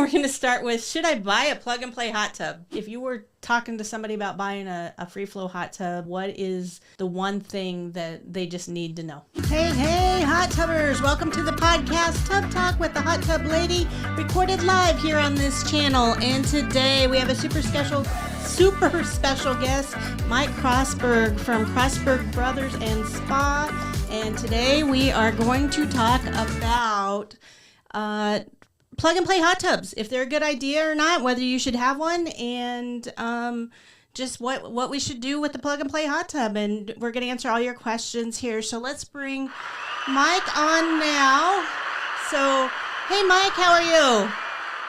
we're going to start with, should I buy a plug and play hot tub? If you were talking to somebody about buying a Freeflow hot tub, what is the one thing that they just need to know? Hey, hot tubbers. Welcome to the podcast Tub Talk with the Hot Tub Lady, recorded live here on this channel. And today we have a super special guest, Mike Krossber from Krossber Brothers and Spa. And today we are going to talk about plug and play hot tubs, if they're a good idea or not, whether you should have one, and just what we should do with the plug and play hot tub. And we're going to answer all your questions here. So let's bring Mike on now. So, hey Mike, how are you?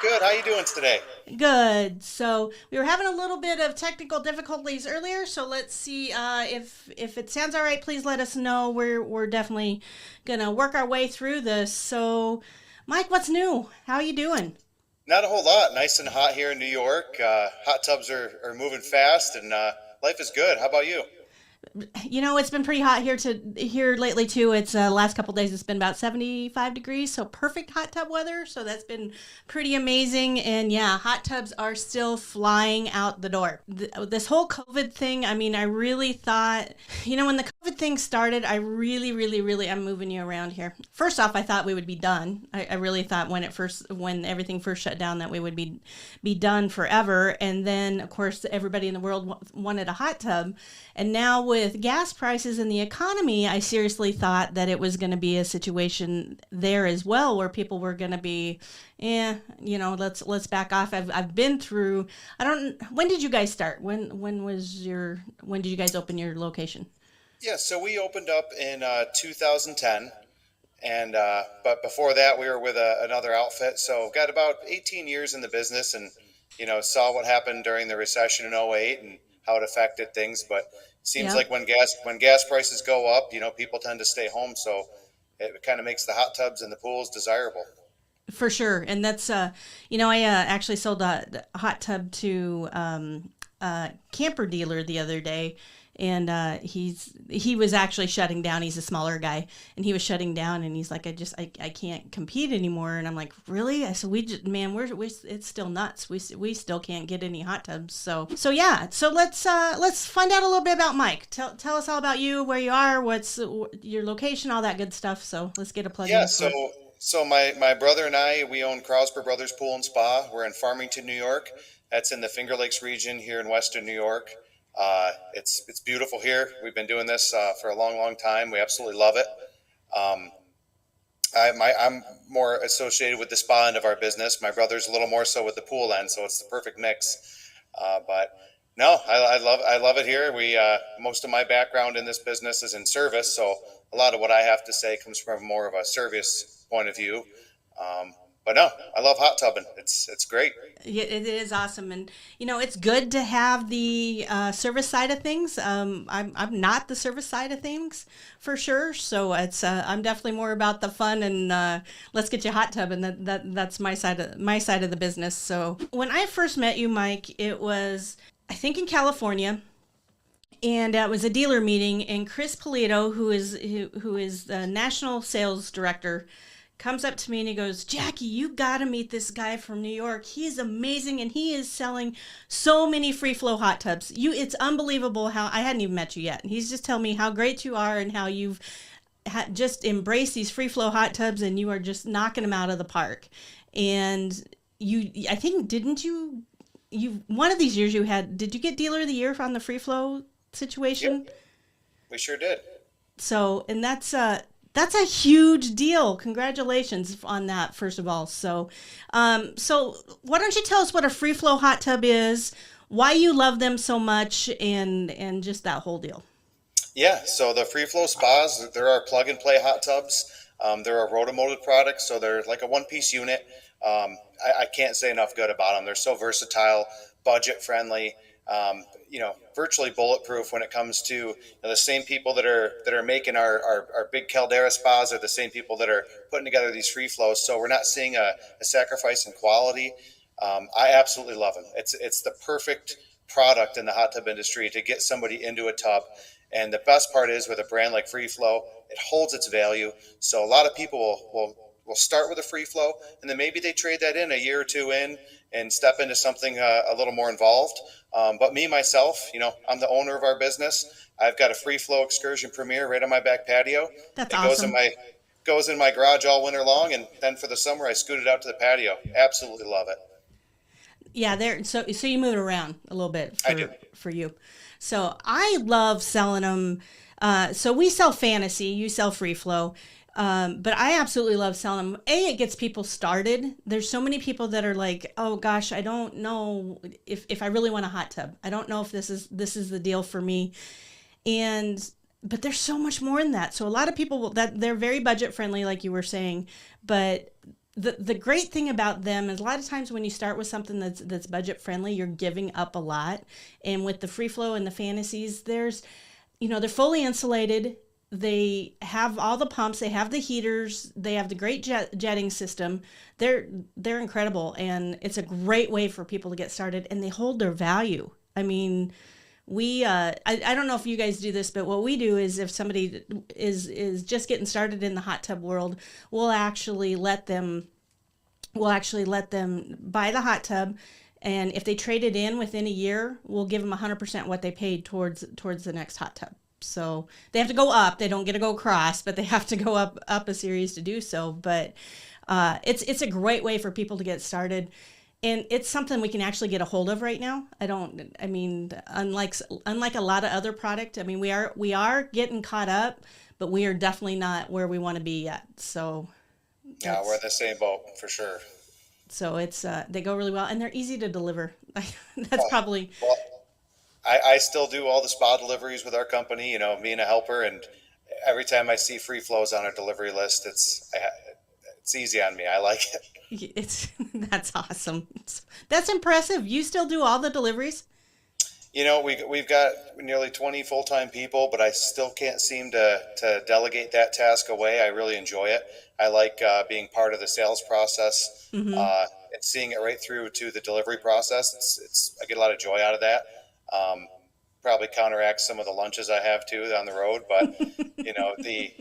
Good. How you doing today? Good. So we were having a little bit of technical difficulties earlier, so let's see if it sounds all right. Please let us know. We're definitely gonna work our way through this. So, Mike, what's new? How are you doing? Not a whole lot. Nice and hot here in New York. Hot tubs are moving fast, and life is good. How about you? You know, it's been pretty hot here lately too. It's last couple days it's been about 75 degrees, so perfect hot tub weather. So that's been pretty amazing. And yeah, hot tubs are still flying out the door. This whole COVID thing, I mean, I really thought, you know, when the COVID thing started, I really, I'm moving you around here. First off, I thought we would be done. I really thought when everything first shut down that we would be done forever. And then of course everybody in the world wanted a hot tub. And now with gas prices and the economy, I seriously thought that it was going to be a situation there as well, where people were going to be, let's back off. I've been through. When did you guys start? When did you guys open your location? Yeah, so we opened up in 2010, and but before that we were with another outfit. So got about 18 years in the business, and saw what happened during the recession in '08 and how it affected things. But it seems like when gas prices go up, people tend to stay home. So it kind of makes the hot tubs and the pools desirable. For sure. And that's, I actually sold a hot tub to a camper dealer the other day. And he was actually shutting down. He's a smaller guy, and he was shutting down. And he's like, I can't compete anymore. And I'm like, really? I said, it's still nuts. We still can't get any hot tubs. So yeah. So let's find out a little bit about Mike. Tell us all about you, where you are, what's your location, all that good stuff. So let's get a plug. Yeah. So my brother and I, we own Krossber Brothers Pool and Spa. We're in Farmington, New York. That's in the Finger Lakes region here in Western New York. It's beautiful here. We've been doing this for a long time. We absolutely love it. I'm more associated with the spa end of our business. My brother's a little more so with the pool end, so it's the perfect mix. But no, I love it here. Most of my background in this business is in service, so a lot of what I have to say comes from more of a service point of view. But no, I love hot tubbing. It's great. Yeah, it is awesome, and it's good to have the service side of things. I'm not the service side of things for sure, so it's I'm definitely more about the fun and let's get you a hot tub, and that's my side of the business. So when I first met you, Mike, it was I think in California. And it was a dealer meeting, and Chris Polito, who is the national sales director, comes up to me and he goes, Jacque, you got to meet this guy from New York. He is amazing, and he is selling so many Freeflow hot tubs. It's unbelievable how I hadn't even met you yet. And he's just telling me how great you are and how you've just embraced these Freeflow hot tubs, and you are just knocking them out of the park. And I think, didn't you one of these years did you get Dealer of the Year on the Freeflow situation? Yep. We sure did. So, and that's a huge deal. Congratulations on that, first of all. So why don't you tell us what a Freeflow hot tub is, why you love them so much, and just that whole deal. Yeah, so the Freeflow spas, there are plug and play hot tubs. They're a rotomolded product, so they're like a one-piece unit. I can't say enough good about them. They're so versatile, budget friendly. Virtually bulletproof when it comes to the same people that are making our big Caldera spas are the same people that are putting together these Freeflows. So we're not seeing a sacrifice in quality. I absolutely love them. It's the perfect product in the hot tub industry to get somebody into a tub. And the best part is with a brand like Freeflow, it holds its value. So a lot of people will will start with a free flow, and then maybe they trade that in a year or two in and step into something a little more involved. But me myself, I'm the owner of our business. I've got a free flow excursion premiere right on my back patio. That's It awesome. goes in my garage all winter long, and then for the summer I scoot it out to the patio. Absolutely love it. Yeah, there. So you move it around a little bit I do. for you. So I love selling them. So we sell fantasy. You sell free flow. But I absolutely love selling them. It gets people started. There's so many people that are like, oh gosh, I don't know if I really want a hot tub. I don't know if this is the deal for me. And but there's so much more in that. So a lot of people that they're very budget friendly, like you were saying, but the great thing about them is a lot of times when you start with something that's budget friendly, you're giving up a lot. And with the free flow and the fantasies, they're fully insulated. They have all the pumps, they have the heaters, they have the great jetting system. They're incredible, and it's a great way for people to get started, and they hold their value. I mean, I don't know if you guys do this, but what we do is if somebody is just getting started in the hot tub world, we'll actually let them buy the hot tub, and if they trade it in within a year, we'll give them 100% what they paid towards the next hot tub. So they have to go up. They don't get to go across, but they have to go up a series to do so. But it's a great way for people to get started, and it's something we can actually get a hold of right now. I mean, unlike a lot of other product, I mean, we are getting caught up, but we are definitely not where we want to be yet. So Yeah, we're in that's the same boat for sure. so it's they go really well, and they're easy to deliver. That's Oh, probably well, I still do all the spa deliveries with our company, me and a helper, and every time I see free flows on our delivery list, it's easy on me. I like it. it's that's awesome. That's impressive. You still do all the deliveries? We've got nearly 20 full-time people, but I still can't seem to delegate that task away. I really enjoy it. I like being part of the sales process Mm-hmm. and seeing it right through to the delivery process. I get a lot of joy out of that. Um, Probably counteracts some of the lunches I have too on the road, but the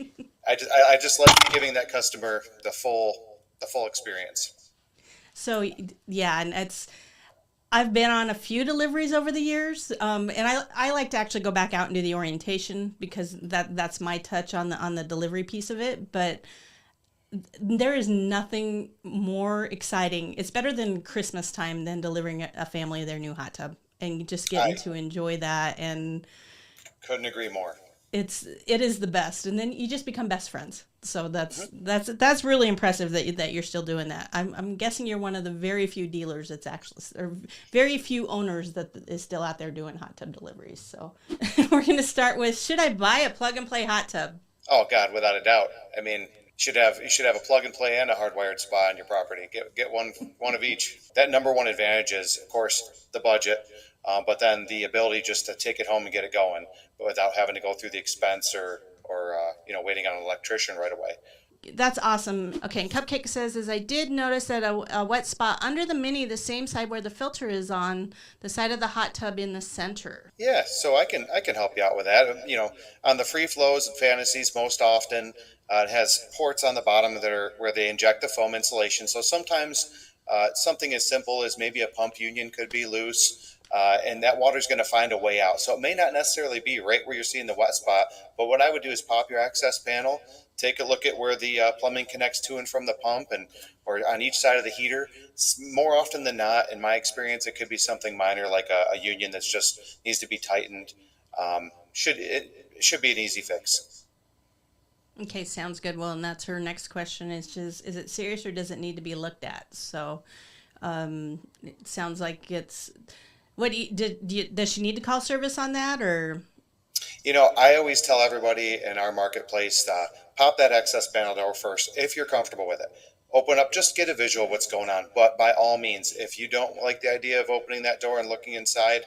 I just like giving that customer the full experience. So yeah, and I've been on a few deliveries over the years, and I like to actually go back out and do the orientation because that's my touch on the delivery piece of it. But there is nothing more exciting. It's better than Christmas time than delivering a family their new hot tub and just getting I to enjoy that. And couldn't agree more. it is the best, and then you just become best friends. So that's really impressive that you're still doing that. I'm guessing you're one of the very few dealers that's actually, or very few owners that is still out there doing hot tub deliveries. So we're gonna start with, should I buy a plug and play hot tub? Oh God, without a doubt. I mean, you should have a plug and play and a hardwired spa on your property. Get one of each. That number one advantage is, of course, the budget, but then the ability just to take it home and get it going, but without having to go through the expense or waiting on an electrician right away. That's awesome. Okay, and Cupcake says, as I did notice that a wet spot under the Mini, the same side where the filter is on, the side of the hot tub in the center. Yeah, so I can help you out with that. On the free flows and fantasies, most often it has ports on the bottom that are where they inject the foam insulation. So sometimes something as simple as maybe a pump union could be loose, and that water's going to find a way out. So it may not necessarily be right where you're seeing the wet spot, but what I would do is pop your access panel, take a look at where the plumbing connects to and from the pump, and or on each side of the heater. More often than not, in my experience, it could be something minor like a union that's just needs to be tightened. It should be an easy fix. Okay, sounds good. Well, and that's her next question is just, is it serious or does it need to be looked at? So it sounds like it's, what does she need to call service on that, or? I always tell everybody in our marketplace, pop that access panel door first if you're comfortable with it. Open up, just get a visual of what's going on. But by all means, if you don't like the idea of opening that door and looking inside,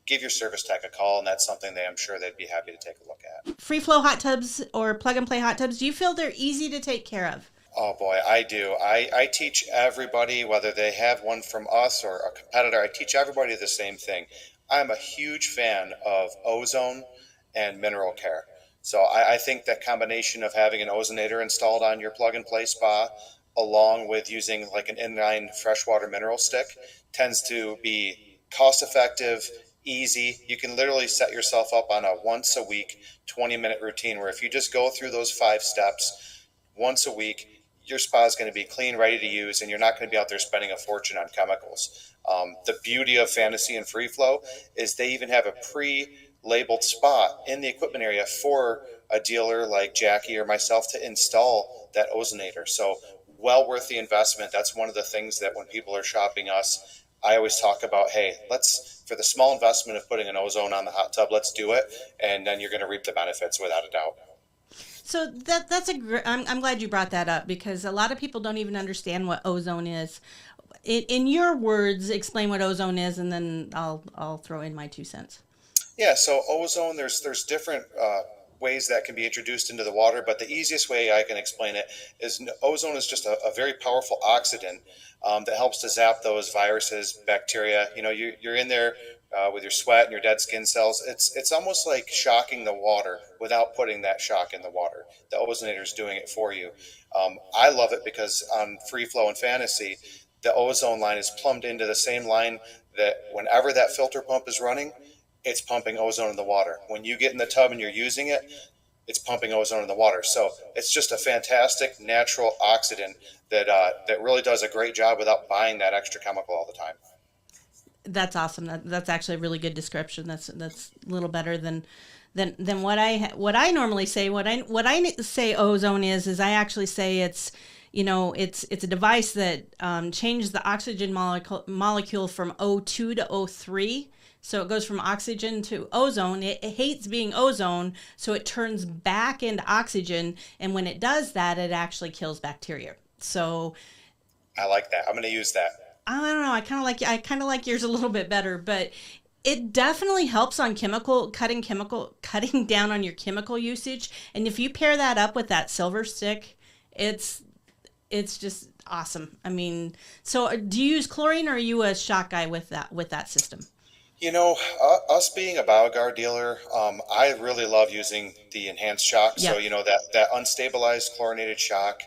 give your service tech a call, and that's something that I'm sure they'd be happy to take a look at. Free flow hot tubs or plug and play hot tubs, do you feel they're easy to take care of? Oh boy, I do. I teach everybody, whether they have one from us or a competitor, I teach everybody the same thing. I'm a huge fan of ozone and mineral care. So I think that combination of having an ozonator installed on your plug and play spa, along with using like an inline freshwater mineral stick, tends to be cost effective, easy. You can literally set yourself up on a once a week 20-minute routine where if you just go through those 5 steps once a week, your spa is going to be clean, ready to use, and you're not going to be out there spending a fortune on chemicals. The beauty of Fantasy and Freeflow is they even have a pre-labeled spot in the equipment area for a dealer like Jacque or myself to install that ozonator. So well worth the investment. That's one of the things that when people are shopping us, I always talk about, hey, let's, for the small investment of putting an ozone on the hot tub, let's do it. And then you're going to reap the benefits without a doubt. So that's a great, I'm glad you brought that up because a lot of people don't even understand what ozone is. In your words, explain what ozone is, and then I'll throw in my 2 cents. Yeah, so ozone, there's different ways that can be introduced into the water, but the easiest way I can explain it is ozone is just a very powerful oxidant that helps to zap those viruses, bacteria. You know, you're in there with your sweat and your dead skin cells. It's almost like shocking the water without putting that shock in the water. The ozonator is doing it for you. I love it because on Freeflow and Fantasy, the ozone line is plumbed into the same line that whenever that filter pump is running, it's pumping ozone in the water. When you get in the tub and you're using it, it's pumping ozone in the water. So it's just a fantastic natural oxidant that really does a great job without buying that extra chemical all the time. That's awesome. That's actually a really good description. That's a little better than what I normally say. What I say ozone is I actually say it's a device that changes the oxygen molecule from O2 to O3. So it goes from oxygen to ozone. It hates being ozone, so it turns back into oxygen. And when it does that, it actually kills bacteria. So I like that. I'm going to use that. I don't know. I kind of like yours a little bit better, but it definitely helps on cutting down on your chemical usage. And if you pair that up with that silver stick, it's just awesome. I mean, so do you use chlorine, or are you a shock guy with that system? You know, us being a BioGuard dealer, I really love using the enhanced shock. Yep. So, you know, that unstabilized chlorinated shock,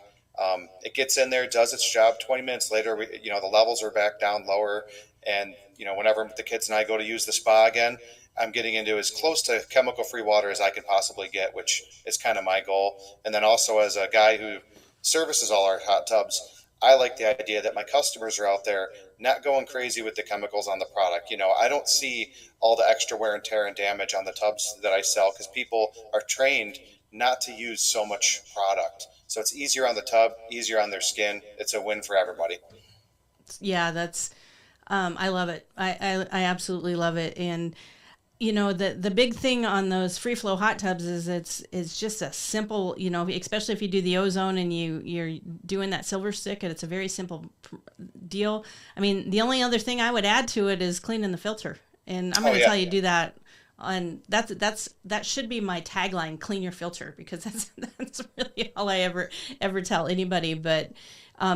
it gets in there, does its job. 20 minutes later, the levels are back down lower. And, whenever the kids and I go to use the spa again, I'm getting into as close to chemical-free water as I can possibly get, which is kind of my goal. And then also as a guy who services all our hot tubs, I like the idea that my customers are out there not going crazy with the chemicals on the product. I don't see all the extra wear and tear and damage on the tubs that I sell because people are trained not to use so much product. So it's easier on the tub, easier on their skin. It's a win for everybody. Yeah, that's I love it. I absolutely love it. And the big thing on those Freeflow hot tubs is it's just a simple, especially if you do the ozone and you're doing that silver stick, and it's a very simple deal. I mean, the only other thing I would add to it is cleaning the filter. And I'm going to tell you do that. And that should be my tagline: clean your filter, because that's really all I ever tell anybody. But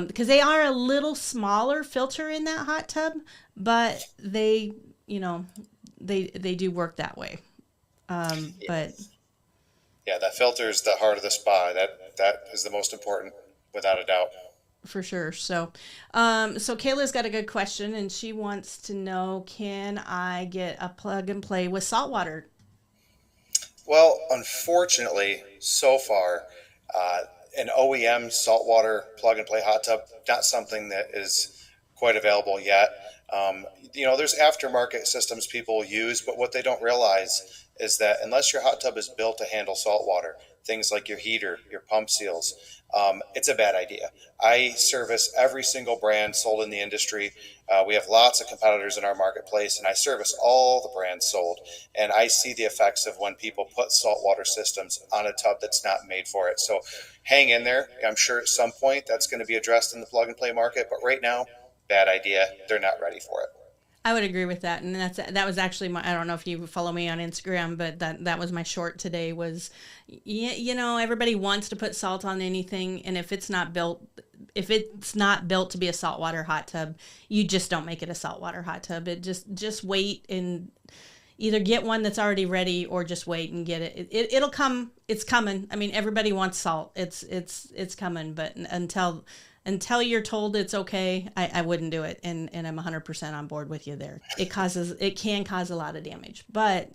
because they are a little smaller filter in that hot tub, but they do work that way. But yeah, that filter is the heart of the spa. That is the most important, without a doubt. For sure. So Kayla's got a good question, and she wants to know, can I get a plug and play with saltwater? Well, unfortunately, so far, an OEM saltwater plug and play hot tub, not something that is quite available yet. There's aftermarket systems people use, but what they don't realize is that unless your hot tub is built to handle salt water, things like your heater, your pump seals, it's a bad idea. I service every single brand sold in the industry. We have lots of competitors in our marketplace, and I service all the brands sold. And I see the effects of when people put saltwater systems on a tub that's not made for it. So hang in there. I'm sure at some point that's going to be addressed in the plug and play market, but right now, bad idea. They're not ready for it. I would agree with that, and that was actually I don't know if you follow me on Instagram, but that was my short today. Was everybody wants to put salt on anything, and if it's not built to be a saltwater hot tub, you just don't make it a saltwater hot tub. It just wait and either get one that's already ready, or just wait and get it. It'll come. It's coming. I mean, everybody wants salt. It's coming, but until Until you're told it's okay, I wouldn't do it. And I'm 100% on board with you there. It can cause a lot of damage. But,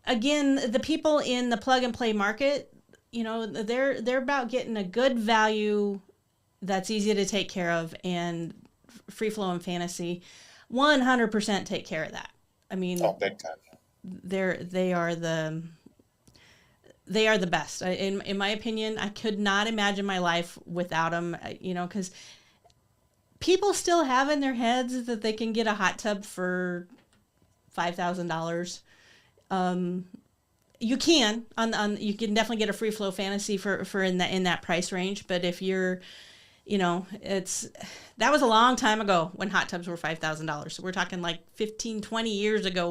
again, the people in the plug and play market, they're about getting a good value that's easy to take care of, and Freeflow and Fantasy 100% take care of that. I mean, Oh, big time. they are the best. In my opinion, I could not imagine my life without them, because people still have in their heads that they can get a hot tub for $5,000. You can you can definitely get a Freeflow Fantasy for in that price range, but if you're that was a long time ago when hot tubs were $5,000. So we're talking like 15, 20 years ago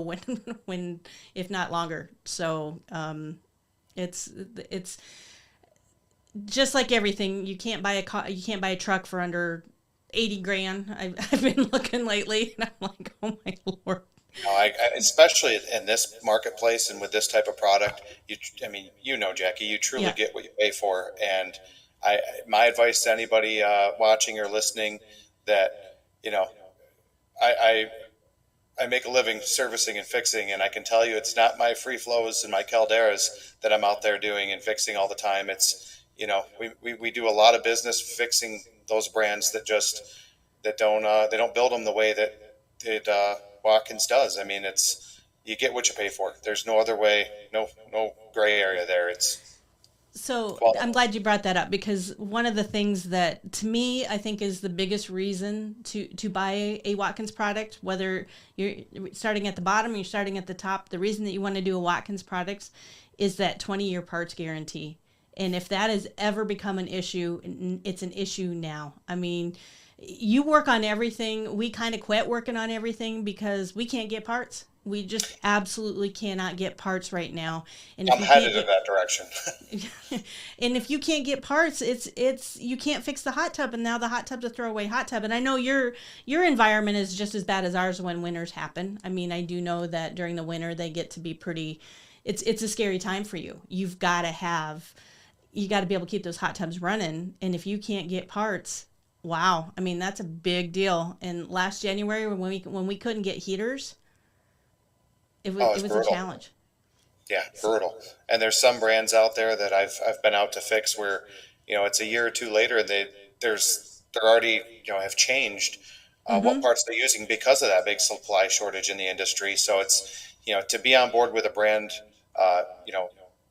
when if not longer. So it's just like everything. You can't buy a truck for under 80 grand. I've been looking lately, and I'm like, oh my Lord. No, especially in this marketplace and with this type of product, Jackie, you truly Yeah. get what you pay for. And my advice to anybody watching or listening that, I I make a living servicing and fixing, and I can tell you it's not my free flows and my calderas that I'm out there doing and fixing all the time. It's, we do a lot of business fixing those brands that they don't build them the way that Watkins does. I mean, you get what you pay for. There's no other way, no gray area there. So Well, I'm glad you brought that up, because one of the things that to me I think is the biggest reason to buy a Watkins product, whether you're starting at the bottom or you're starting at the top, the reason that you want to do a Watkins product is that 20-year parts guarantee. And if that has ever become an issue, it's an issue now. I mean, you work on everything. We kind of quit working on everything because we can't get parts. We just absolutely cannot get parts right now. And if I'm you headed can't in that direction. and if you can't get parts, it's you can't fix the hot tub, and now the hot tub's a throwaway hot tub. And I know your environment is just as bad as ours when winters happen. I mean, I do know that during the winter they get to be pretty. It's a scary time for you. You got to be able to keep those hot tubs running, and if you can't get parts, wow. I mean, that's a big deal. And last January when we couldn't get heaters, it was a brutal. challenge. Yeah, brutal. And there's some brands out there that I've been out to fix where, it's a year or two later and they're already, have changed what parts they're using because of that big supply shortage in the industry. So it's, to be on board with a brand, a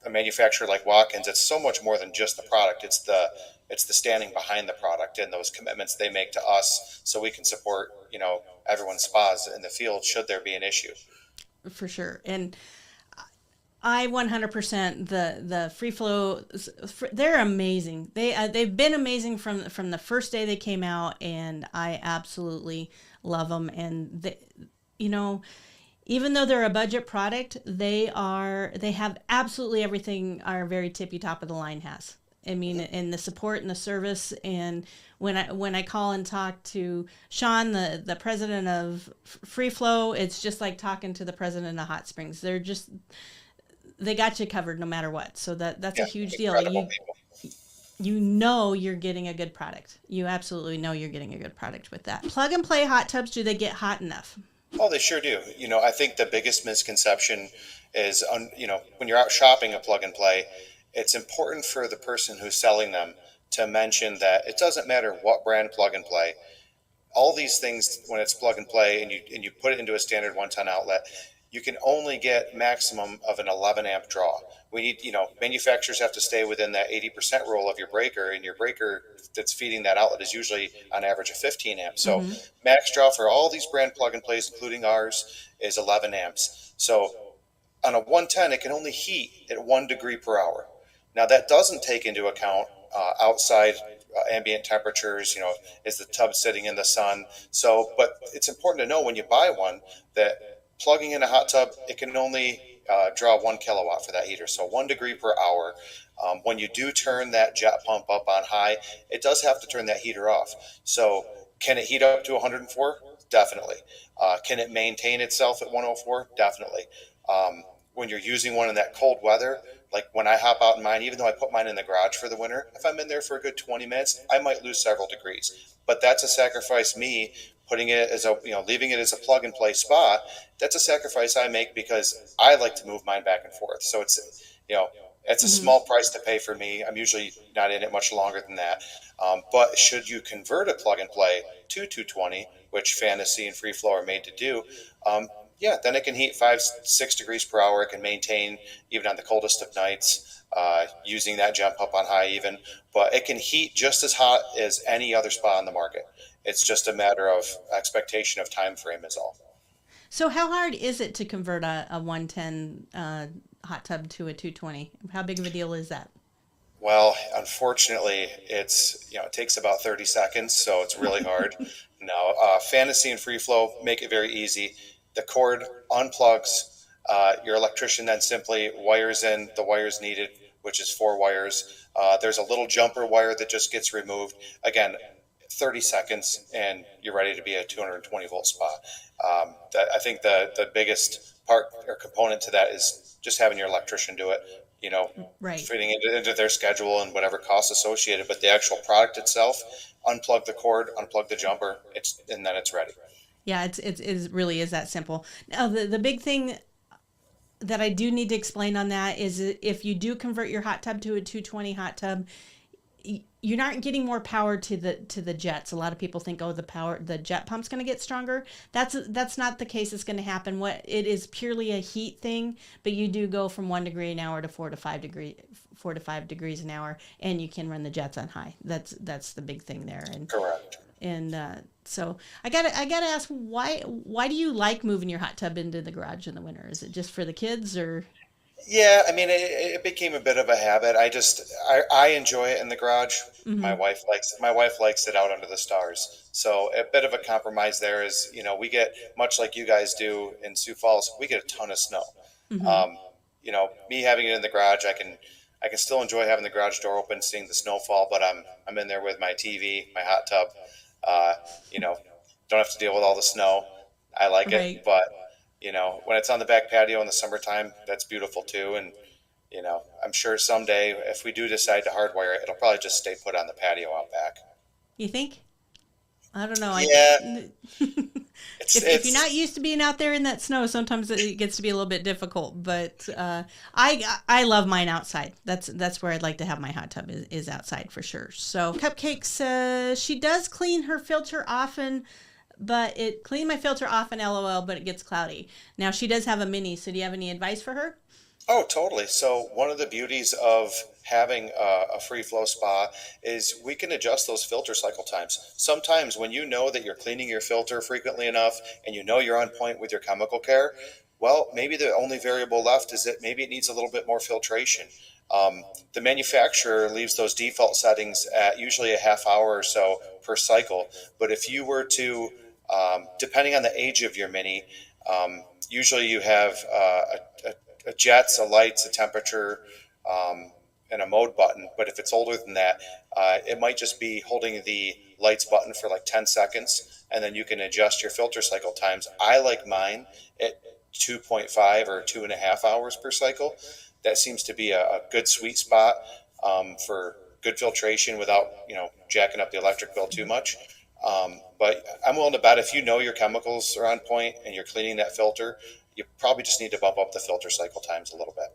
manufacturer like Watkins, it's so much more than just the product. It's the standing behind the product and those commitments they make to us so we can support, everyone's spas in the field should there be an issue. For sure. And I 100% the Freeflow, they're amazing. They've been amazing from the first day they came out, and I absolutely love them. And even though they're a budget product, they have absolutely everything our very tippy top of the line has. I mean, and the support and the service. And when I call and talk to Sean, the president of Freeflow, it's just like talking to the president of Hot Springs. They got you covered no matter what. So that's a huge deal. You're getting a good product. You absolutely know you're getting a good product with that. Plug and play hot tubs, do they get hot enough? Oh, they sure do. I think the biggest misconception is, when you're out shopping a plug and play, it's important for the person who's selling them to mention that it doesn't matter what brand plug and play. All these things, when it's plug and play and you put it into a standard 110 outlet, you can only get maximum of an 11 amp draw. We need, manufacturers have to stay within that 80% rule of your breaker, and your breaker that's feeding that outlet is usually on average a 15 amp. So max draw for all these brand plug and plays, including ours, is 11 amps. So on a 110, it can only heat at 1 degree per hour. Now that doesn't take into account outside ambient temperatures, is the tub sitting in the sun? So, but it's important to know when you buy one that plugging in a hot tub, it can only draw 1 kilowatt for that heater. So 1 degree per hour. When you do turn that jet pump up on high, it does have to turn that heater off. So can it heat up to 104? Definitely. Can it maintain itself at 104? Definitely. When you're using one in that cold weather, Like when I hop out in mine, even though I put mine in the garage for the winter, if I'm in there for a good 20 minutes, I might lose several degrees. But that's a sacrifice me putting it as a, leaving it as a plug and play spa. That's a sacrifice I make because I like to move mine back and forth. So you know, it's a Hmm. small price to pay for me. I'm usually not in it much longer than that. But should you convert a plug and play to 220, which Fantasy and Freeflow are made to do, um, yeah, then it can heat 5, 6 degrees per hour. It can maintain even on the coldest of nights, using that jump up on high even. But it can heat just as hot as any other spa on the market. It's just a matter of expectation of time frame is all. So how hard is it to convert a 110 hot tub to a 220? How big of a deal is that? Well, unfortunately, it takes about 30 seconds, so it's really hard. No, Fantasy and Free Flow make it very easy. The cord unplugs. Your electrician then simply wires in the wires needed, which is 4 wires. There's a little jumper wire that just gets removed. Again, 30 seconds, and you're ready to be a 220-volt spa. I think the biggest part or component to that is just having your electrician do it. You know, Right. fitting it into their schedule and whatever costs associated. But the actual product itself, unplug the cord, unplug the jumper, and then it's ready. Yeah, it really is that simple. Now, the big thing that I do need to explain on that is if you do convert your hot tub to a 220 hot tub, you're not getting more power to the jets. A lot of people think, oh, the jet pump's going to get stronger. That's not the case. It's going to happen. What it is purely a heat thing, but you do go from 1 degree an hour to 4 to 5 degrees an hour, and you can run the jets on high. That's the big thing there. Correct. And so I gotta ask, why do you like moving your hot tub into the garage in the winter? Is it just for the kids or? Yeah, I mean, it became a bit of a habit. I enjoy it in the garage. Hmm. My wife likes it out under the stars. So a bit of a compromise there is, we get much like you guys do in Sioux Falls. We get a ton of snow. Hmm. Um, Me having it in the garage, I can still enjoy having the garage door open, seeing the snowfall. But I'm in there with my TV, my hot tub. Uh, you know, don't have to deal with all the snow. I like it, Right. but when it's on the back patio in the summertime, that's beautiful too. And I'm sure someday if we do decide to hardwire it, it'll probably just stay put on the patio out back. You think? I don't know. I Yeah, if you're it's not used to being out there in that snow, sometimes it gets to be a little bit difficult. But I love mine outside. That's where I'd like to have my hot tub is outside for sure. So Cupcakes, she does clean her filter often, but it clean my filter often, LOL. But it gets cloudy. Now she does have a mini. So do you have any advice for her? Oh, totally. So one of the beauties of having a free flow spa is we can adjust those filter cycle times. Sometimes when you know that you're cleaning your filter frequently enough and you know you're on point with your chemical care, well, maybe the only variable left is that maybe it needs a little bit more filtration. The manufacturer leaves those default settings at usually a half hour or so per cycle. But if you were to, depending on the age of your mini, usually you have a jets, a lights, a temperature, and a mode button. But if it's older than that, it might just be holding the lights button for like 10 seconds, and then you can adjust your filter cycle times. I like mine at 2.5 or 2.5 hours per cycle. That seems to be a good sweet spot for good filtration without jacking up the electric bill too much. But I'm willing to bet if you know your chemicals are on point and you're cleaning that filter, you probably just need to bump up the filter cycle times a little bit.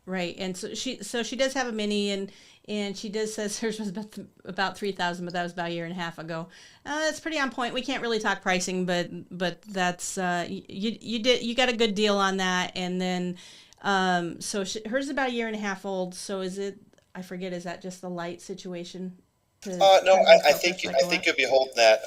Right, and so she does have a mini, and she does says hers was about 3,000, but that was about a year and a half ago. That's pretty on point. We can't really talk pricing, but that's you got a good deal on that, and then hers is about a year and a half old. So is it? I forget. Is that just the light situation to No, turn her I filter think I cycle think up? you'll be holding that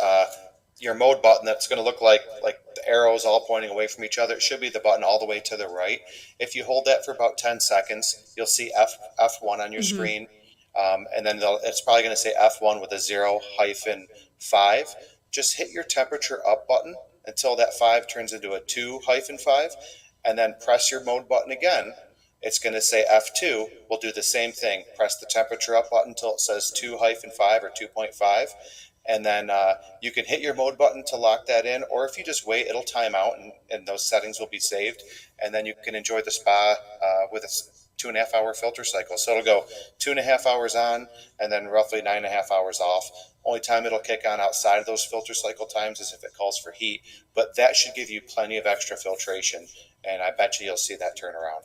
your mode button that's going to look like the arrows all pointing away from each other. It should be the button all the way to the right. If you hold that for about 10 seconds, you'll see F1 on your Mm-hmm. screen, and then it's probably going to say F1 with a 0-5. Just hit your temperature up button until that 5 turns into a 2-5, and then press your mode button again. It's going to say F2. We'll do the same thing. Press the temperature up button until it says 2-5 or 2.5. And then you can hit your mode button to lock that in, or if you just wait, it'll time out and those settings will be saved. And then you can enjoy the spa with a 2.5 hour filter cycle. So it'll go 2.5 hours on and then roughly 9.5 hours off. Only time it'll kick on outside of those filter cycle times is if it calls for heat, but that should give you plenty of extra filtration, and I bet you'll see that turn around.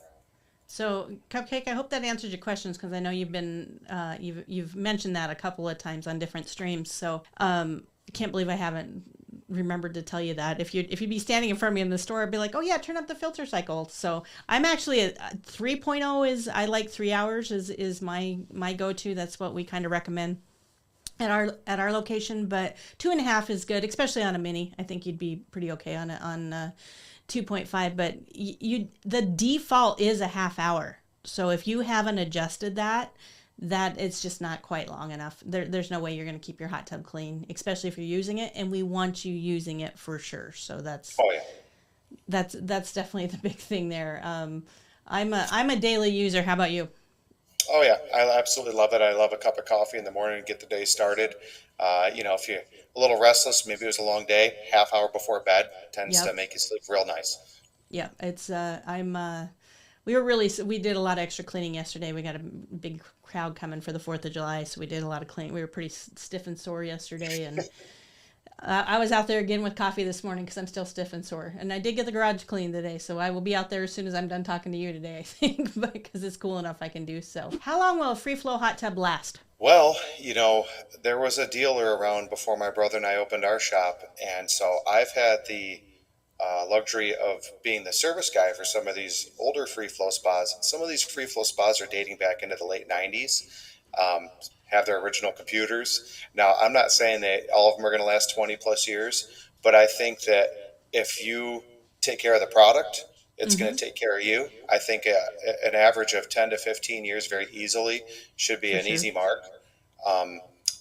So, Cupcake, I hope that answers your questions because I know you've mentioned that a couple of times on different streams. So, I can't believe I haven't remembered to tell you that. If you'd be standing in front of me in the store, I'd be like, oh yeah, turn up the filter cycle. So I'm actually at 3.0 is I like 3 hours is my go-to. That's what we kind of recommend at our location, but 2.5 is good, especially on a mini. I think you'd be pretty okay on 2.5, but the default is a half hour. So if you haven't adjusted that it's just not quite long enough. There's no way you're going to keep your hot tub clean, especially if you're using it, and we want you using it for sure. So that's definitely the big thing there. I'm a daily user. How about you? Oh yeah, I absolutely love it. I love a cup of coffee in the morning to get the day started. If you're a little restless, maybe it was a long day, half hour before bed tends to make you sleep real nice. Yeah, it's we did a lot of extra cleaning yesterday. We got a big crowd coming for the 4th of July, so we did a lot of cleaning. We were pretty stiff and sore yesterday, and I was out there again with coffee this morning because I'm still stiff and sore. And I did get the garage cleaned today, so I will be out there as soon as I'm done talking to you today, I think, because it's cool enough I can do so. How long will a Freeflow hot tub last? Well, there was a dealer around before my brother and I opened our shop, and so I've had the luxury of being the service guy for some of these older Freeflow spas. Some of these Freeflow spas are dating back into the late 90s, have their original computers. Now, I'm not saying that all of them are going to last 20 plus years, but I think that if you take care of the product, it's going to take care of you. I think an average of 10 to 15 years very easily should be easy mark.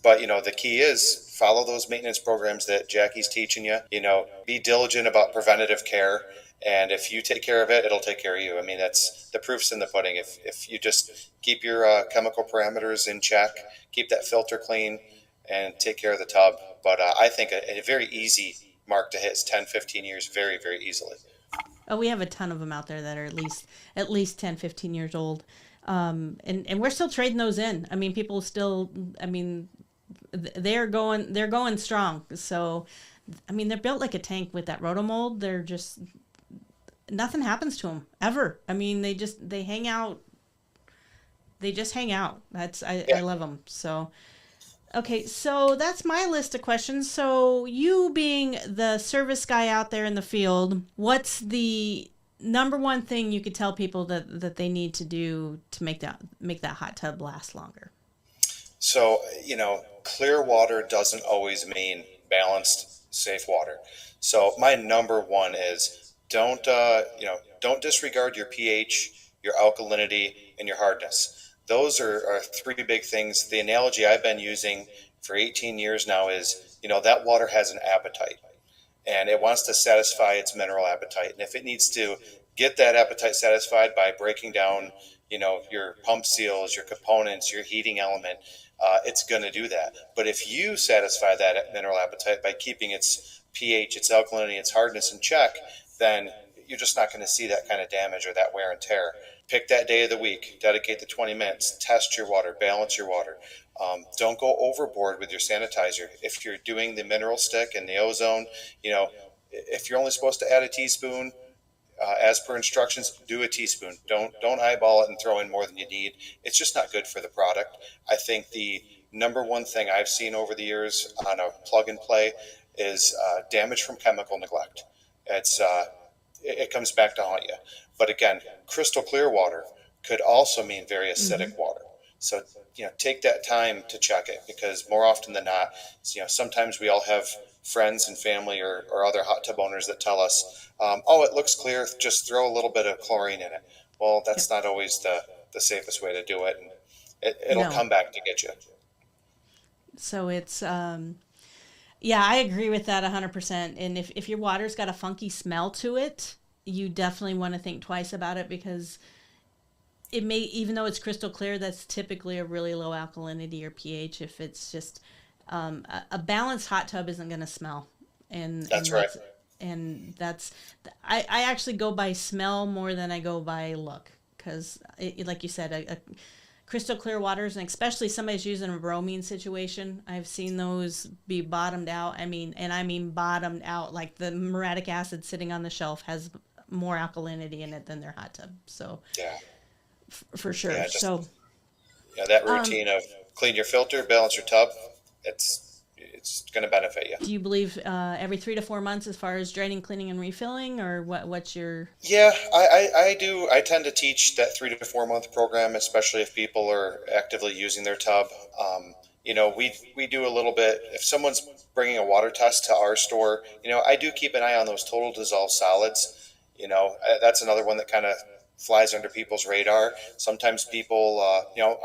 But the key is follow those maintenance programs that Jackie's teaching you. Be diligent about preventative care, and if you take care of it, it'll take care of you. I mean, that's the proof's in the pudding. If you just keep your chemical parameters in check, keep that filter clean, and take care of the tub. But I think a very easy mark to hit is 10, 15 years very, very easily. Oh, we have a ton of them out there that are at least 10, 15 years old. And we're still trading those in. I mean, people still, they're going strong. So, I mean, they're built like a tank with that rotomold. They're just, nothing happens to them ever. I mean, they hang out. They just hang out. I love them. So, okay. So that's my list of questions. So you being the service guy out there in the field, what's the number one thing you could tell people that they need to do to make that hot tub last longer? So, clear water doesn't always mean balanced, safe water. So my number one is don't disregard your pH, your alkalinity, and your hardness. Those are three big things. The analogy I've been using for 18 years now is, that water has an appetite, and it wants to satisfy its mineral appetite. And if it needs to get that appetite satisfied by breaking down, your pump seals, your components, your heating element, it's going to do that. But if you satisfy that mineral appetite by keeping its pH, its alkalinity, its hardness in check, then you're just not going to see that kind of damage or that wear and tear. Pick that day of the week, dedicate the 20 minutes, test your water, balance your water. Don't go overboard with your sanitizer. If you're doing the mineral stick and the ozone, if you're only supposed to add a teaspoon, as per instructions, do a teaspoon. Don't eyeball it and throw in more than you need. It's just not good for the product. I think the number one thing I've seen over the years on a plug and play is damage from chemical neglect. It comes back to haunt you. But again, crystal clear water could also mean very acidic water. So, take that time to check it, because more often than not, sometimes we all have friends and family or other hot tub owners that tell us, it looks clear, just throw a little bit of chlorine in it. Well, that's not always the safest way to do it. And it'll come back to get you. So it's, I agree with that 100%. And if your water's got a funky smell to it, you definitely want to think twice about it, because it may, even though it's crystal clear, that's typically a really low alkalinity or pH. If it's just a balanced hot tub isn't going to smell. That's right. And I actually go by smell more than I go by look, because, like you said, a crystal clear waters, and especially somebody's using a bromine situation, I've seen those be bottomed out. I mean bottomed out. Like the muriatic acid sitting on the shelf has more alkalinity in it than their hot tub. So Yeah. for sure. Yeah. Just So that routine of clean your filter, balance your tub. It's going to benefit you. do you believe every 3 to 4 months as far as draining, cleaning, and refilling, or what's your? Yeah, I do. I tend to teach that 3 to 4 month program, especially if people are actively using their tub. We do a little bit. If someone's bringing a water test to our store, I do keep an eye on those total dissolved solids. That's another one that kind of flies under people's radar. Sometimes people,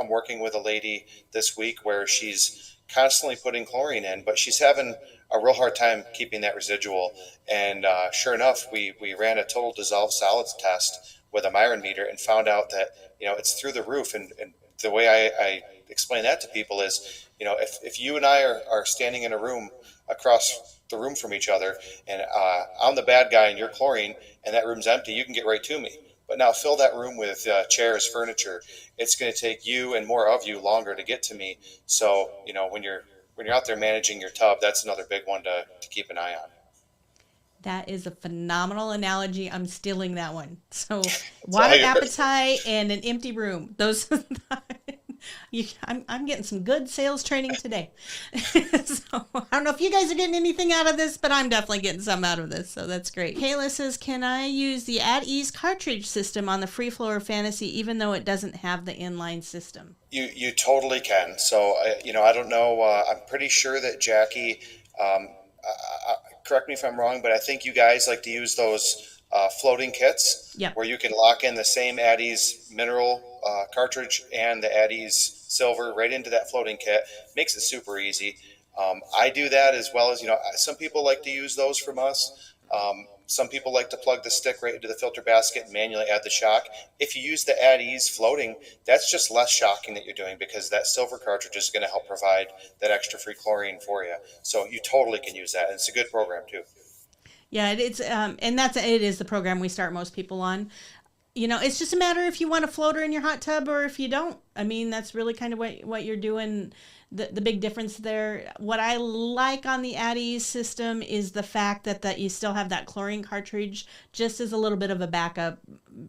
I'm working with a lady this week where she's constantly putting chlorine in, but she's having a real hard time keeping that residual. And sure enough, we ran a total dissolved solids test with a Myron meter and found out that, it's through the roof. And the way I explain that to people is, if you and I are standing in a room across the room from each other, and I'm the bad guy and you're chlorine, and that room's empty, you can get right to me. But now fill that room with chairs, furniture. It's going to take you and more of you longer to get to me. So, when you're out there managing your tub, that's another big one to keep an eye on. That is a phenomenal analogy. I'm stealing that one. So water appetite and an empty room. Those, I'm getting some good sales training today. So I don't know if you guys are getting anything out of this, but I'm definitely getting some out of this. So that's great. Kayla says, can I use the At Ease cartridge system on the Freeflow or Fantasy, even though it doesn't have the inline system? You totally can. So, I don't know. I'm pretty sure that Jacque, correct me if I'm wrong, but I think you guys like to use those floating kits where you can lock in the same At Ease mineral cartridge and the At Ease silver right into that floating kit. Makes it super easy. I do that as well as, some people like to use those from us. Some people like to plug the stick right into the filter basket and manually add the shock. If you use the At Ease floating, that's just less shocking that you're doing because that silver cartridge is going to help provide that extra free chlorine for you. So you totally can use that. And it's a good program too. Yeah, it's and it is the program we start most people on. It's just a matter if you want a floater in your hot tub or if you don't. I mean, that's really kind of what you're doing. The big difference there. What I like on the At Ease system is the fact that you still have that chlorine cartridge just as a little bit of a backup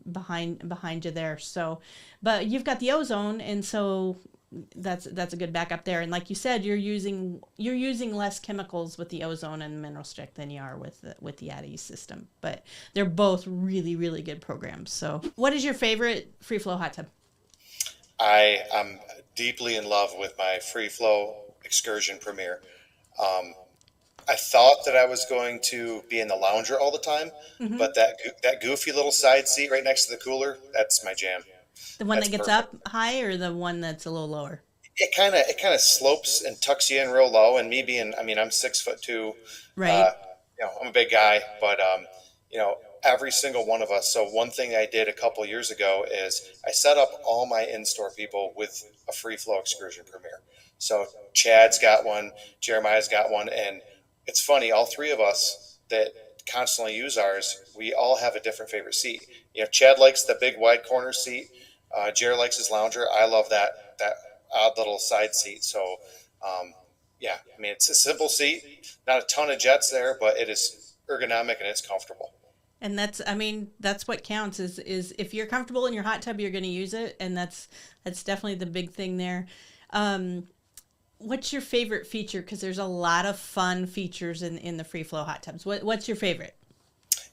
behind you there. So, but you've got the ozone, and so that's a good backup there. And like you said, you're using less chemicals with the ozone and mineral stick than you are with the At Ease system. But they're both really, really good programs. So, what is your favorite Freeflow hot tub? I am deeply in love with my Freeflow Excursion Premier. I thought that I was going to be in the lounger all the time, but that goofy little side seat right next to the cooler, that's my jam. The one that gets perfect. Up high or the one that's a little lower? It kind of slopes and tucks you in real low. And me being, I'm 6'2", right? I'm a big guy, but every single one of us. So one thing I did a couple years ago is I set up all my in-store people with a Freeflow Excursion Premier. So Chad's got one, Jeremiah's got one, and it's funny, all three of us that constantly use ours, we all have a different favorite seat. Chad likes the big wide corner seat. Jer likes his lounger. I love that odd little side seat. So, it's a simple seat, not a ton of jets there, but it is ergonomic and it's comfortable. And that's what counts is if you're comfortable in your hot tub, you're going to use it. And that's definitely the big thing there. What's your favorite feature? Because there's a lot of fun features in the Freeflow hot tubs. What's your favorite?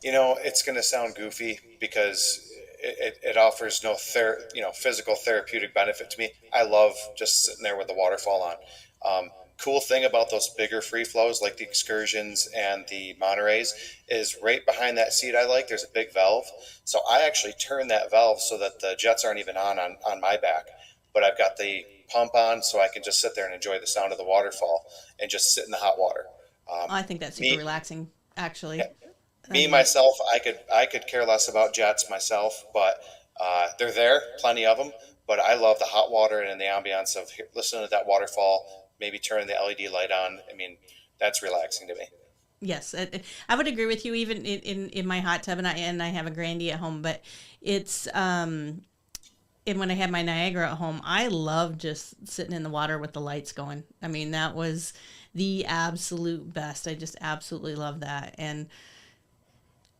It's going to sound goofy because it offers no physical therapeutic benefit to me. I love just sitting there with the waterfall on. Cool thing about those bigger free flows like the Excursions and the Monterey's is right behind that seat there's a big valve. So I actually turn that valve so that the jets aren't even on my back. But I've got the pump on so I can just sit there and enjoy the sound of the waterfall and just sit in the hot water. I think that's super relaxing, actually. Yeah. Myself, I could care less about jets myself, but they're there, plenty of them. But I love the hot water and the ambiance of listening to that waterfall, maybe turning the LED light on. That's relaxing to me. Yes, I would agree with you. Even in my hot tub, and I have a Grandy at home, but it's And when I had my Niagara at home, I loved just sitting in the water with the lights going. I mean, that was the absolute best. I just absolutely love that. And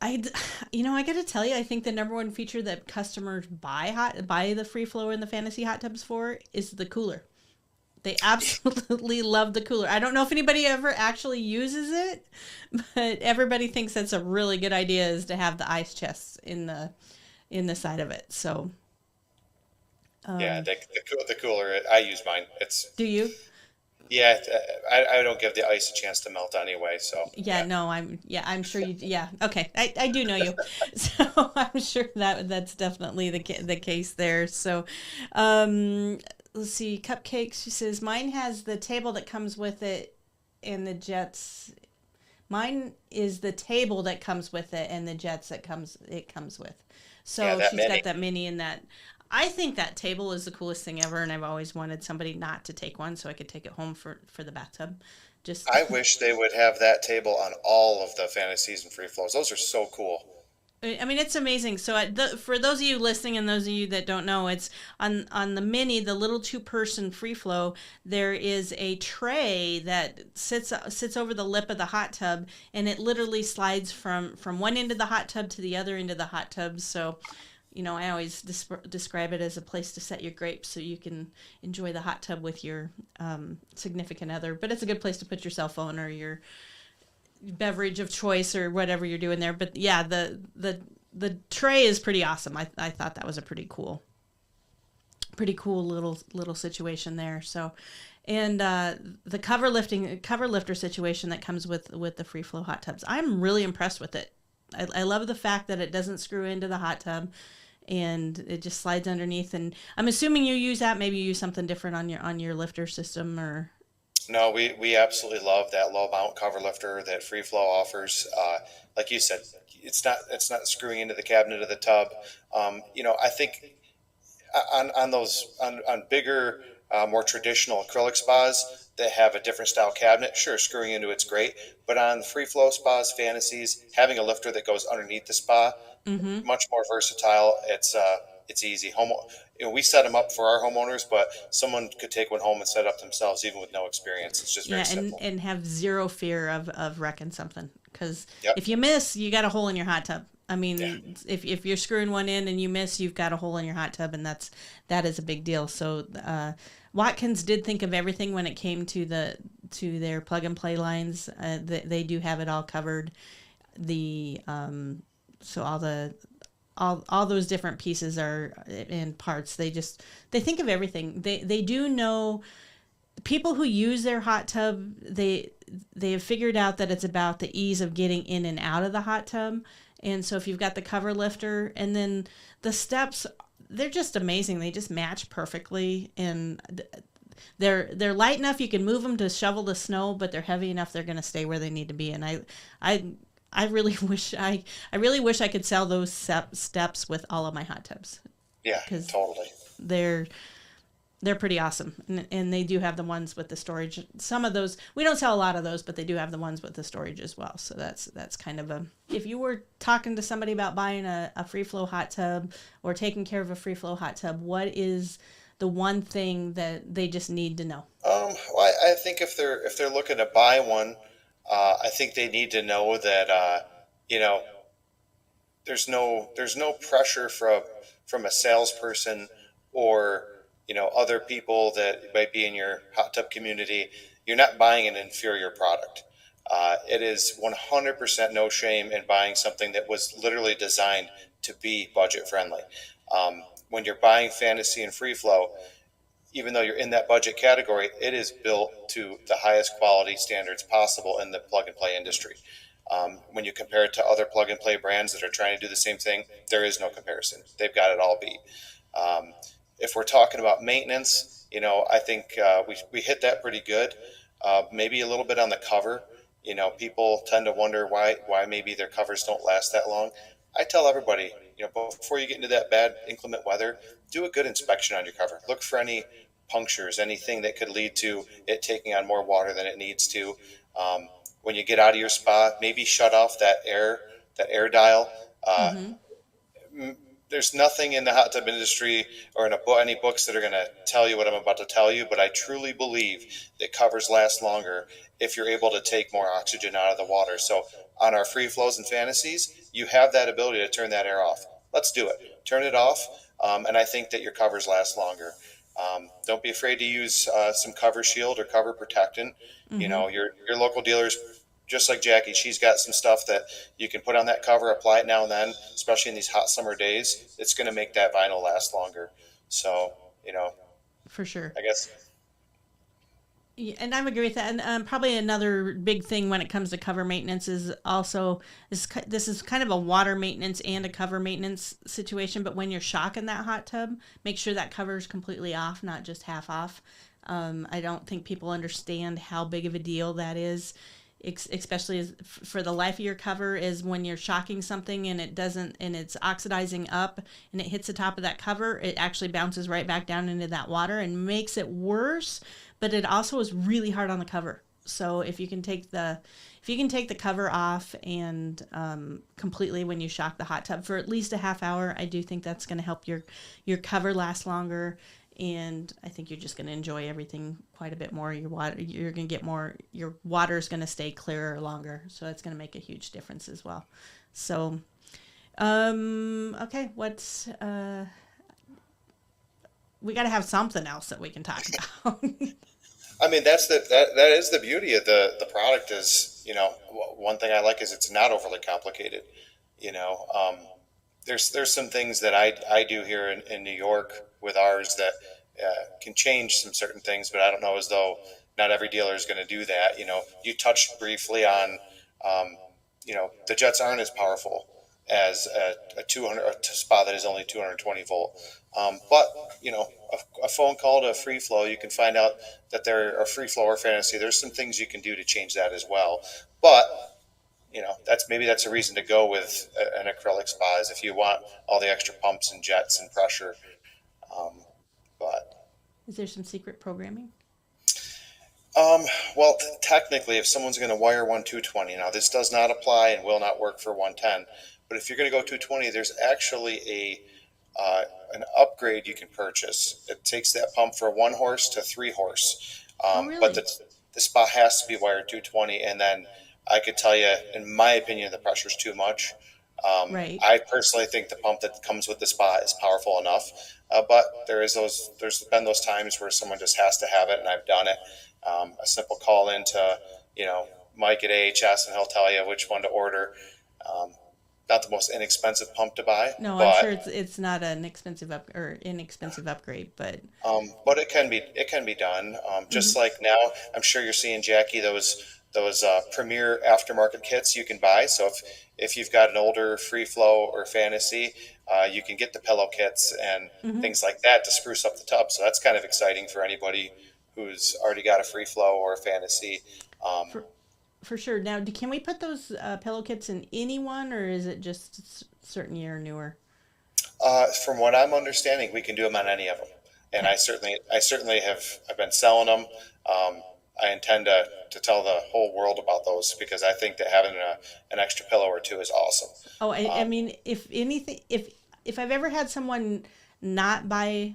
I, I got to tell you, I think the number one feature that customers buy the Freeflow and the Fantasy hot tubs for is the cooler. They absolutely love the cooler. I don't know if anybody ever actually uses it, but everybody thinks that's a really good idea is to have the ice chests in the side of it. So, Yeah, the cooler. I use mine. It's do you? yeah. I don't give the ice a chance to melt anyway. So Yeah, yeah. no, I'm sure you, yeah, okay. I do know you. So I'm sure that's definitely the case there. So, um, let's see, cupcakes, she says, mine has the table that comes with it and the jets. Mine is the table that comes with it and the jets it comes with. Yeah, So that she's mini. got that mini and that. I think that table is the coolest thing ever, and I've always wanted somebody not to take one so I could take it home for the bathtub. Just I wish they would have that table on all of the fantasies and free flows. Those are so cool. I mean, it's amazing. So, for those of you listening and those of you that don't know, it's on the mini, the little two-person free flow. There is a tray that sits over the lip of the hot tub, and it literally slides from one end of the hot tub to the other end of the hot tub. So, I always describe it as a place to set your grapes so you can enjoy the hot tub with your significant other. But it's a good place to put your cell phone or your beverage of choice or whatever you're doing there. But yeah, the tray is pretty awesome. I thought that was a pretty cool little situation there. So, and the cover lifter situation that comes with the free flow hot tubs, I'm really impressed with it. I love the fact that it doesn't screw into the hot tub and it just slides underneath. And I'm assuming you use that. Maybe you use something different on your lifter system or. No, we absolutely love that low mount cover lifter that Free Flow offers. Like you said, it's not screwing into the cabinet of the tub. I think on those on bigger, more traditional acrylic spas that have a different style cabinet, sure, screwing into it's great. But on Free Flow spas, fantasies, having a lifter that goes underneath the spa, Mm-hmm. much more versatile. It's easy. We set them up for our homeowners, but someone could take one home and set it up themselves, even with no experience. It's just very Yeah, and simple. and have zero fear of wrecking something because Yep. if you miss, you got a hole in your hot tub. I Yeah. mean, if you're screwing one in and you miss, you've got a hole in your hot tub, and that is a big deal. So Watkins did think of everything when it came to their plug and play lines. They do have it all covered. The so all those different pieces are in parts. They think of everything. They do know people who use their hot tub. They have figured out that it's about the ease of getting in and out of the hot tub. And so if you've got the cover lifter and then the steps, they're just amazing. They just match perfectly and they're light enough you can move them to shovel the snow, but they're heavy enough they're going to stay where they need to be. And I really wish I could sell those steps with all of my hot tubs Yeah, because totally. they're pretty awesome, and they do have the ones with the storage. Some of those we don't sell a lot of those, but they do have the ones with the storage as well. So that's kind of a if you were talking to somebody about buying a free flow hot tub or taking care of a free flow hot tub, what is the one thing that they just need to know? Well, I think if they're looking to buy one, I think they need to know that you know there's no pressure from a salesperson or other people that might be in your hot tub community. You're not buying an inferior product. It is 100% no shame in buying something that was literally designed to be budget friendly. When you're buying fantasy and free flow, even though you're in that budget category, it is built to the highest quality standards possible in the plug and play industry. When you compare it to other plug and play brands that are trying to do the same thing, there is no comparison. They've got it all beat. If we're talking about maintenance, I think we hit that pretty good. Maybe a little bit on the cover. People tend to wonder why maybe their covers don't last that long. I tell everybody, before you get into that bad inclement weather, do a good inspection on your cover. Look for any punctures, anything that could lead to it taking on more water than it needs to. When you get out of your spa, maybe shut off that air dial. Mm-hmm. there's nothing in the hot tub industry or in any books that are going to tell you what I'm about to tell you, but I truly believe that covers last longer if you're able to take more oxygen out of the water. So on our free flows and fantasies, you have that ability to turn that air off. Let's do it. Turn it off, and I think that your covers last longer. Don't be afraid to use some cover shield or cover protectant. You Mm-hmm. know, your local dealers, just like Jackie, she's got some stuff that you can put on that cover, apply it now and then, especially in these hot summer days. It's going to make that vinyl last longer. So, you know, For sure. I guess. Yeah, and I would agree with that. And probably another big thing when it comes to cover maintenance is also this is kind of a water maintenance and a cover maintenance situation. But when you're shocking that hot tub, make sure that cover is completely off, not just half off. I don't think people understand how big of a deal that is, especially for the life of your cover. Is when you're shocking something and it doesn't, and it's oxidizing up and it hits the top of that cover, it actually bounces right back down into that water and makes it worse. But it also is really hard on the cover. So if you can take the cover off and completely when you shock the hot tub for at least a half hour, I do think that's going to help your cover last longer. And I think you're just going to enjoy everything quite a bit more. Your water, you're going to get more. Your water is going to stay clearer longer, so that's going to make a huge difference as well. So, okay, we got to have something else that we can talk about. I mean, that is the beauty of the product is, you know, one thing I like is it's not overly complicated. You know, there's some things that I do here in New York with ours that can change some certain things, but I don't know as though not every dealer is going to do that. You know, you touched briefly on, you know, the jets aren't as powerful as a 200 a spa that is only 220 volt. But you know, a phone call to a free flow, you can find out that there are free flow or fantasy. There's some things you can do to change that as well. But you know, that's a reason to go with an acrylic spa is if you want all the extra pumps and jets and pressure. Um, but Is there some secret programming? um, well, technically, if someone's going to wire one 220, now this does not apply and will not work for 110. But if you're going to go 220, there's actually an upgrade you can purchase. It takes that pump for 1 horse to 3 horse. Oh, But really? the spa has to be wired 220. And then I could tell you, in my opinion, the pressure's too much. Right. I personally think the pump that comes with the spa is powerful enough. But there's been those times where someone just has to have it, and I've done it. A simple call into, you know, Mike at AHS, and he'll tell you which one to order. Um, Not the most inexpensive pump to buy, No, I'm sure but it's not an expensive or inexpensive upgrade, but but it can be done. mhm. Just like now, I'm sure you're seeing Jackie those premier aftermarket kits you can buy. So if you've got an older free flow or fantasy, you can get the pillow kits and Mhm. things like that to spruce up the tub. So that's kind of exciting for anybody who's already got a free flow or a fantasy. Um, for for sure. Now, can we put those pillow kits in anyone, or is it just certain year or newer? from what I'm understanding, we can do them on any of them, and Okay. I certainly have. I've been selling them. I intend to tell the whole world about those because I think that having an extra pillow or two is awesome. Oh, I Um, mean, if anything, if I've ever had someone not buy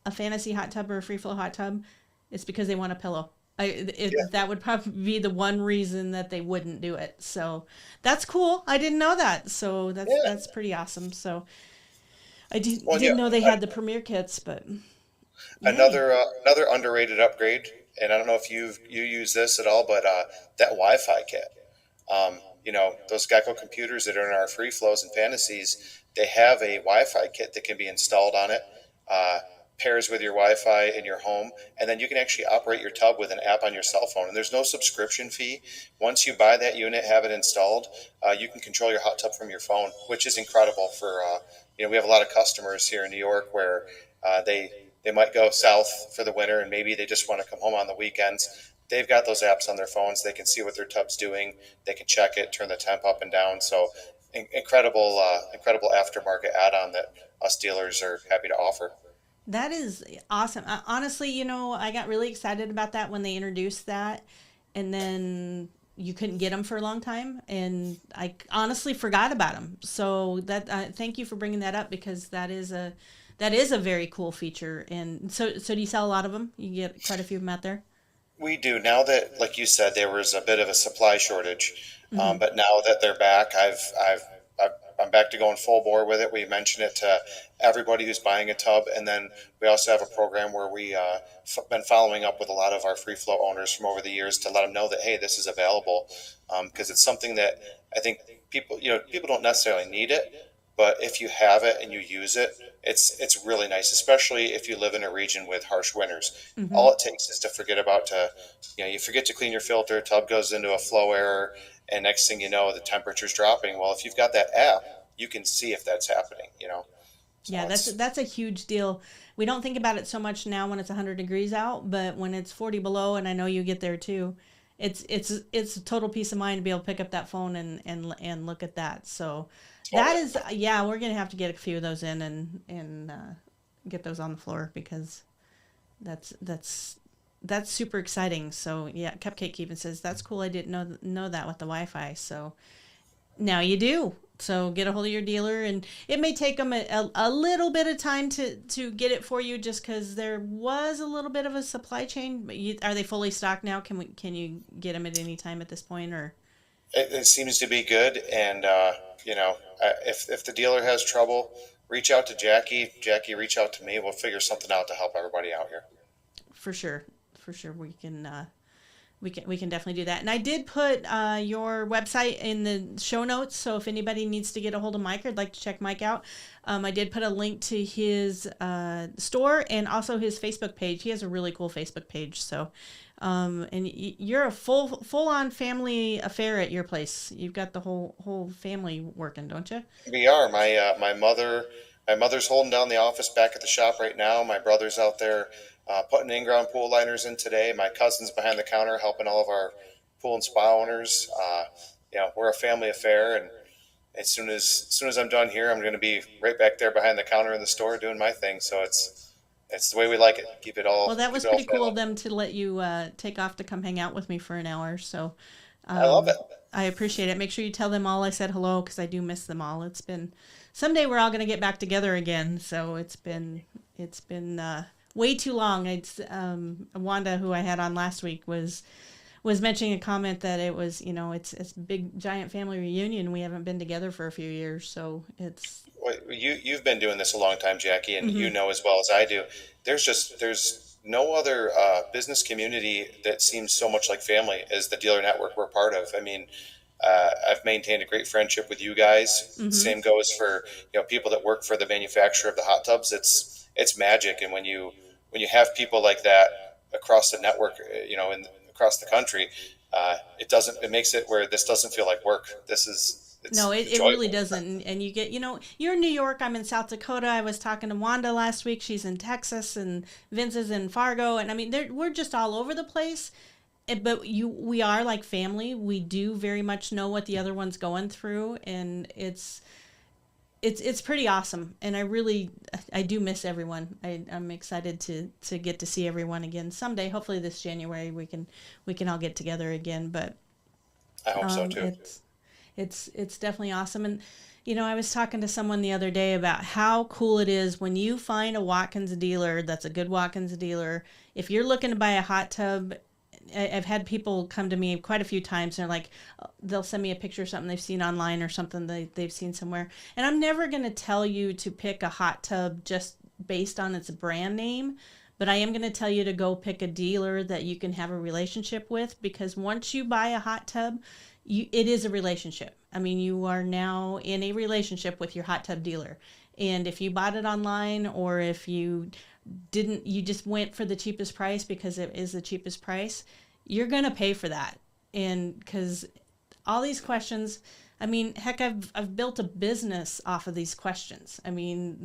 a fantasy hot tub or a free flow hot tub, it's because they want a pillow. yeah, That would probably be the one reason that they wouldn't do it. So that's cool. I didn't know that. So yeah. that's pretty awesome. So Well, yeah. didn't know they I, had the premier kits, but yay. another underrated upgrade, and I don't know if you use this at all, but that Wi-Fi kit. You know, those Gecko computers that are in our free flows and fantasies, they have a Wi-Fi kit that can be installed on it. Uh, Pairs with your Wi-Fi in your home, and then you can actually operate your tub with an app on your cell phone. And there's no subscription fee. Once you buy that unit, have it installed, you can control your hot tub from your phone, which is incredible. For you know, we have a lot of customers here in New York where they might go south for the winter, and maybe they just want to come home on the weekends. They've got those apps on their phones. They can see what their tub's doing. They can check it, turn the temp up and down. So incredible aftermarket add-on that us dealers are happy to offer. That is awesome. Honestly, I got really excited about that when they introduced that. And then, you couldn't get them for a long time, and I honestly forgot about them. So that thank you for bringing that up, because that is a very cool feature. And so do you sell a lot of them? You get quite a few of them out there. We do now that, like you said, there was a bit of a supply shortage, Hmm. but now that they're back, I'm back to going full bore with it. We mention it to everybody who's buying a tub, and then we also have a program where we been following up with a lot of our free flow owners from over the years to let them know that, hey, this is available, because it's something that I think people don't necessarily need it, but if you have it and you use it, it's really nice, especially if you live in a region with harsh winters. Hmm. All it takes is to forget about you forget to clean your filter, tub goes into a flow error, and next thing you know, the temperature's dropping. Well, if you've got that app, you can see if that's happening. Yeah, So that's a huge deal. We don't think about it so much now when it's 100 degrees out, but when it's 40 below, and I know you get there too, it's a total peace of mind to be able to pick up that phone and look at that. So that totally. is, yeah, we're gonna have to get a few of those in and get those on the floor, because that's super exciting. So yeah, Cupcake even says that's cool. I didn't know that with the Wi-Fi. So now you do. So get a hold of your dealer, and it may take them a little bit of time to get it for you, just because there was a little bit of a supply chain. But are they fully stocked now? Can you get them at any time at this point, or? It seems to be good, and if the dealer has trouble, reach out to Jackie. Jackie, reach out to me. We'll figure something out to help everybody out here. For sure, for sure, we can definitely do that. And I did put your website in the show notes, so if anybody needs to get a hold of Mike or would like to check Mike out, I did put a link to his store and also his Facebook page. He has a really cool Facebook page. So, and you're a full on family affair at your place. You've got the whole family working, don't you? We are. My mother's holding down the office back at the shop right now. My brother's out there putting in-ground pool liners in today. My cousin's behind the counter helping all of our pool and spa owners. We're a family affair, and as soon as I'm done here, I'm going to be right back there behind the counter in the store doing my thing. So it's the way we like it. Well, that Keep was it all pretty cool family. of them to let you take off to come hang out with me for an hour. So I love it. I appreciate it. Make sure you tell them all I said hello, because I do miss them all. It's been someday we're all going to get back together again. So it's been way too long. It's Wanda, who I had on last week, was mentioning a comment that it was, it's a big giant family reunion. We haven't been together for a few years, so it's. Well, you've been doing this a long time, Jackie, and you Hmm. know as well as I do. There's no other business community that seems so much like family as the dealer network we're part of. I mean, I've maintained a great friendship with you guys. Hmm. Same goes for people that work for the manufacturer of the hot tubs. It's magic, and when you have people like that across the network, across the country, it makes it where this doesn't feel like work. No, It's it really joyful. doesn't. And you get, you're in New York. I'm in South Dakota. I was talking to Wanda last week. She's in Texas, and Vince is in Fargo. And I mean, we're just all over the place. But we are like family. We do very much know what the other one's going through, and it's pretty awesome. And I do miss everyone. I'm excited to get to see everyone again someday. Hopefully this January we can all get together again. But I hope so too. it's definitely awesome. And I was talking to someone the other day about how cool it is when you find a Watkins dealer that's a good Watkins dealer. If you're looking to buy a hot tub, I've had people come to me quite a few times, and they're like, they'll send me a picture of something they've seen online or something they've seen somewhere. And I'm never going to tell you to pick a hot tub just based on its brand name, but I am going to tell you to go pick a dealer that you can have a relationship with, because once you buy a hot tub, it is a relationship. I mean, you are now in a relationship with your hot tub dealer. And if you bought it online, or if you didn't, you just went for the cheapest price because it is the cheapest price, you're going to pay for that. And because all these questions, I mean, heck, I've built a business off of these questions. I mean,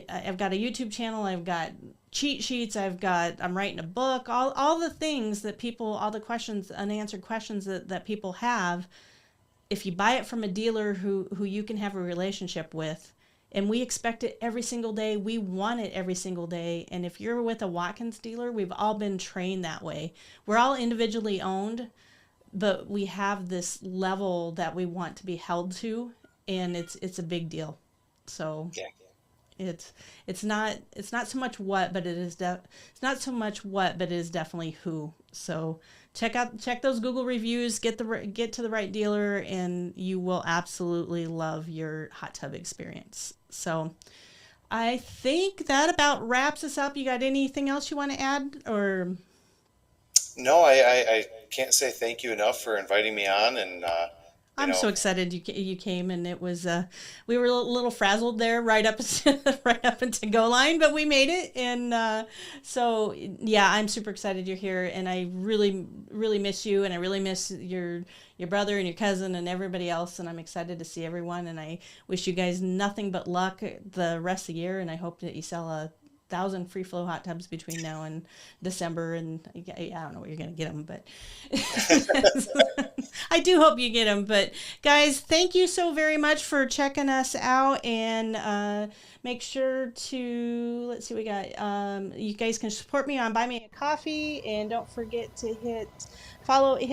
I've got a YouTube channel, I've got cheat sheets, I'm writing a book, all the things that all the questions, unanswered questions that people have. If you buy it from a dealer who you can have a relationship with, and we expect it every single day, we want it every single day. And if you're with a Watkins dealer, we've all been trained that way. We're all individually owned, but we have this level that we want to be held to, and it's a big deal. So Yeah. it's not so much what, but it's not so much what, but it is definitely who. So check those Google reviews, get to the right dealer, and you will absolutely love your hot tub experience. So I think that about wraps us up. You got anything else you want to add, or? No, I can't say thank you enough for inviting me on, and I'm so excited you came, and it was we were a little frazzled there right up right up into goal line, but we made it, and so yeah, I'm super excited you're here, and I really miss you, and I really miss your brother and your cousin and everybody else, and I'm excited to see everyone, and I wish you guys nothing but luck the rest of the year, and I hope that you sell 1,000 Freeflow hot tubs between now and December, and I don't know what you're going to get them, but I do hope you get them. But guys, thank you so very much for checking us out, and make sure to, let's see what we got. You guys can support me on Buy Me a Coffee, and don't forget to hit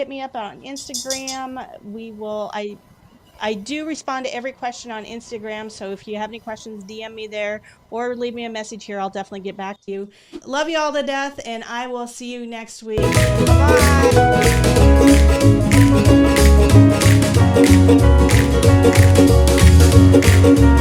me up on Instagram. I do respond to every question on Instagram, so if you have any questions, DM me there or leave me a message here. I'll definitely get back to you. Love you all to death, and I will see you next week. Bye.